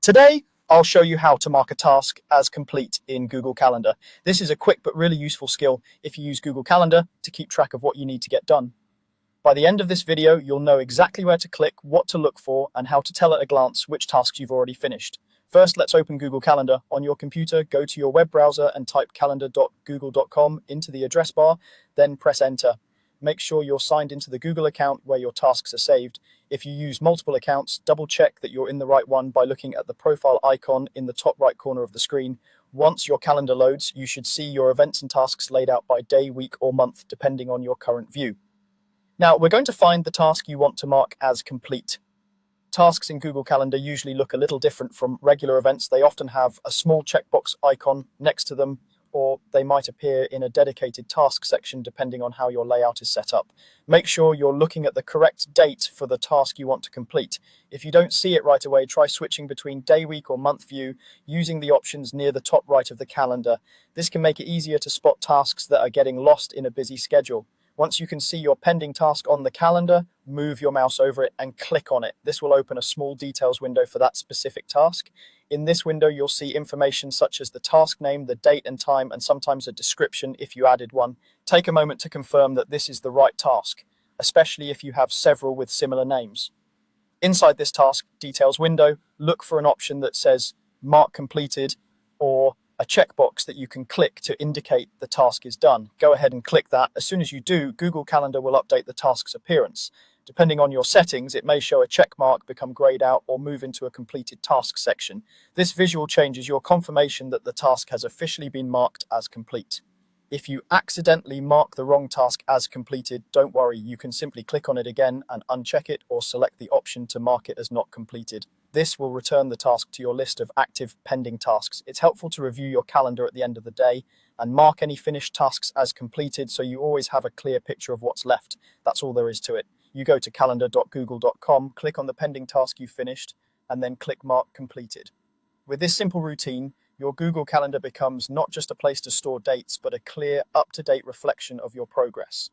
Today, I'll show you how to mark a task as complete in Google Calendar. This is a quick but really useful skill if you use Google Calendar to keep track of what you need to get done. By the end of this video, you'll know exactly where to click, what to look for, and how to tell at a glance which tasks you've already finished. First, let's open Google Calendar. On your computer, go to your web browser and type calendar.google.com into the address bar, then press enter. Make sure you're signed into the Google account where your tasks are saved. If you use multiple accounts, double check that you're in the right one by looking at the profile icon in the top right corner of the screen. Once your calendar loads, you should see your events and tasks laid out by day, week, or month, depending on your current view. Now, we're going to find the task you want to mark as complete. Tasks in Google Calendar usually look a little different from regular events. They often have a small checkbox icon next to them, or they might appear in a dedicated task section depending on how your layout is set up. Make sure you're looking at the correct date for the task you want to complete. If you don't see it right away, try switching between day, week, or month view using the options near the top right of the calendar. This can make it easier to spot tasks that are getting lost in a busy schedule. Once you can see your pending task on the calendar, move your mouse over it and click on it. This will open a small details window for that specific task. In this window, you'll see information such as the task name, the date and time, and sometimes a description if you added one. Take a moment to confirm that this is the right task, especially if you have several with similar names. Inside this task details window, look for an option that says Mark Completed or a checkbox that you can click to indicate the task is done. Go ahead and click that. As soon as you do, Google Calendar will update the task's appearance. Depending on your settings, it may show a check mark, become grayed out, or move into a completed task section. This visual change is your confirmation that the task has officially been marked as complete. If you accidentally mark the wrong task as completed, don't worry, you can simply click on it again and uncheck it or select the option to mark it as not completed. This will return the task to your list of active pending tasks. It's helpful to review your calendar at the end of the day and mark any finished tasks as completed so you always have a clear picture of what's left. That's all there is to it. You go to calendar.google.com, click on the pending task you finished, and then click Mark Completed. With this simple routine, your Google Calendar becomes not just a place to store dates, but a clear, up-to-date reflection of your progress.